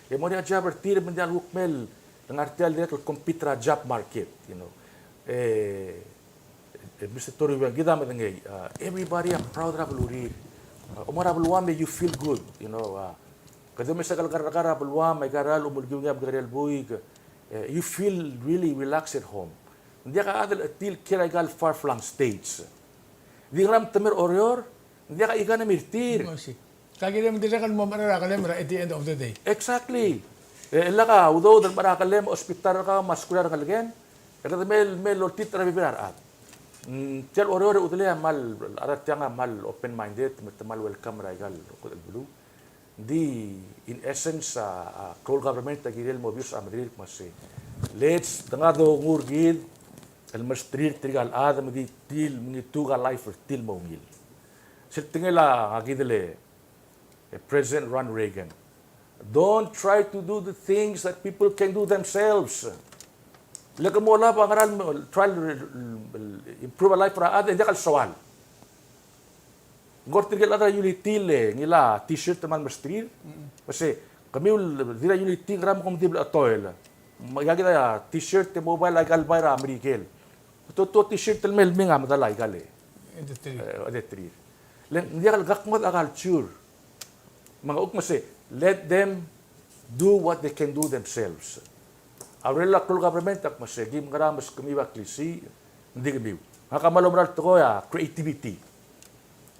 E mo dia job tir mendial hukmel ngartial dia compete ra job market, you know. Mr. Tori gida matangay everybody are proud ra belurir. Umara belwame you feel good, you know. Kada may sakal kara belwame karal umulgiw nga bgarel buig. You feel really relaxed at home. Hindi ka adal atil kiragal far-flung states. Di ram tamer orior, hindi ka iga na mirtir. Kagi dem dire kan mo marakalem at the end of the day. Exactly. Ella ka udo dal marakalem ospital ka maskular kalgen. Kada mel lotit ra bibirar at. Tel orior udle mal arat nga mal open minded, mal welcome ra igal ko blue. Di in essence call government tagirel mo bius Madrid mas let's tangado ngurgid el mastrir trigal adam di til mingituga life til mo ngil. Siltingela agidele President Ronald Reagan. Don't try to do the things that people can do themselves. Lega mo la pangaral try improve a life para ada hindi kal sawal. Gortigel ada yulitile ngila t-shirt man mastrir. Kasi kami dira yuliting ram kom dibla atoil. Magagida t-shirt te mobile agal bayra Amerikel. To t-shirt tel mel minga madala igale. Edetri. Len hindi kal gakmot a culture. Mga ukmase, let them do what they can do themselves. Our local government akmase gim ngaramas kumiwa klisi hindi kamiw. Hakamalomral to ko creativity.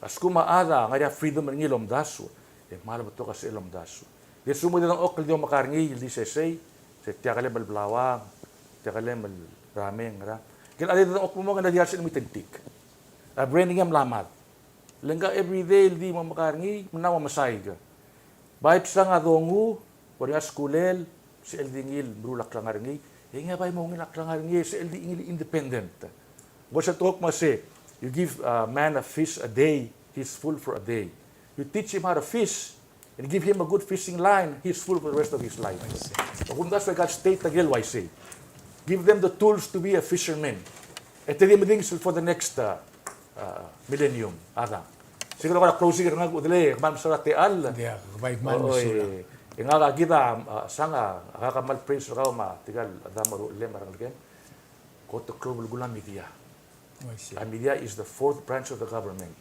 As kumaada nga freedom ng ilom daso. Mahal ba ito kasi ilom daso. Di sumunod ng okal diyo makarngi, di sesay, sa tiyakale malblawang, tiyakale malraming. Kaya alin ng okal mo nga nadiyar sa imitintik. Branding yung lamad. Langga everyday, di mo makarngi, manawa masay ka. Bahit sa nga dongu, wala nga skulel, si LD ngil, brulak lang arngi, nga ba mo ngilak lang arngi, si LD ngil independent. Gwa sa talk masay, you give a man a fish a day, he's full for a day. You teach him how to fish, and give him a good fishing line, he's full for the rest of his life. So kung that's why God state agil, why say? Give them the tools to be a fisherman. At the things for the next millennium. Siguro ko na closing nga udle, kamam sa teal. Dia, 5 months. Nga kita sanga kakamal prince ka tigal adamaro le marang ken. Ko to global gulang media. Ang media is the fourth branch of the government.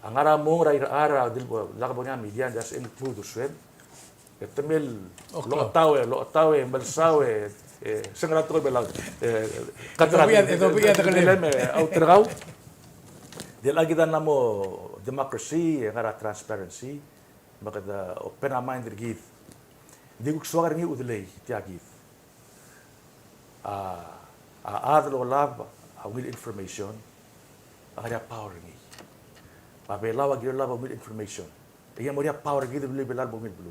Ang ara mong ra dilbo lakabo niya media das include swed. Temil lo tawe balsawe sangat ko belang Ito piya au tergau dia lagi dan namo democracy ngara transparency maka da open mind git diguk suara ngi udlei tiagi adlo lab with information ada power ngi pabela wagi lab with information iya moria power gitu beli belal bumil bulu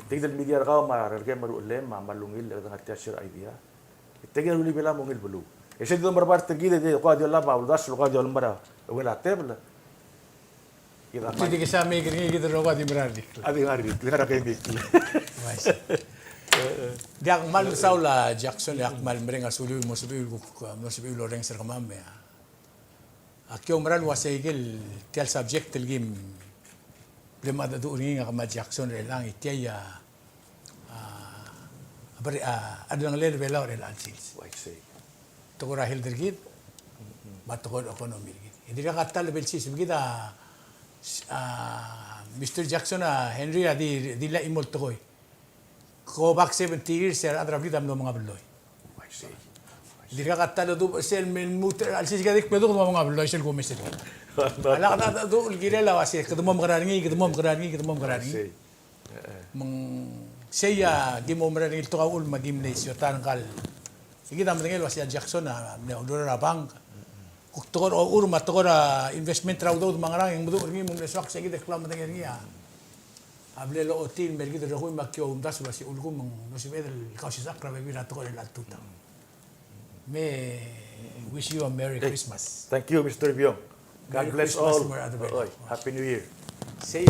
tigdal media kau mar ke maru lem malungil dengan tiasir idea tigdal beli belal bumil bulu ese do marbar tigide de ko adio lab das lo adio mara wala tebla ida Jadi kisah mikir gitu loh di berarti. adi ngari ngara kay dik Dia mal saula Jackson ya mal merenga sulu mo subi loreng ser kamame. Akyo meral wasaigil tel subject el game. Lema da do ringa kama Jackson relang itya abari adang lel bela ore lansis. wai say Tokora hildergit batokor ekonomi git. Hindi ka katal belsis bigida Mr. Jackson Henry di la imol tokoy. Ko back 70 years sir adra vida no mga beloy. wai say Hindi ka katal do sel min muter alsis gadik pedo mga beloy sel ko mesel. Ala ka do girela wasi kedemo makarangi say meng saya di mo makarangi to kaul magim le syo tangkal. Sige tam tingel wasi Jackson ne odora bank. Kuktor o urma tokora investment raw do mangarang yang bedo ngi mong leswak sige deklam tingel ngi Able lo otin mergi de roy makyo umdas wasi ulgum mong no si bedel kausi sakra be bira tokora la tuta. Me wish you a Merry Christmas. thank you Mr. Biong God Merry bless Christmas, all mga adobero. happy new year Say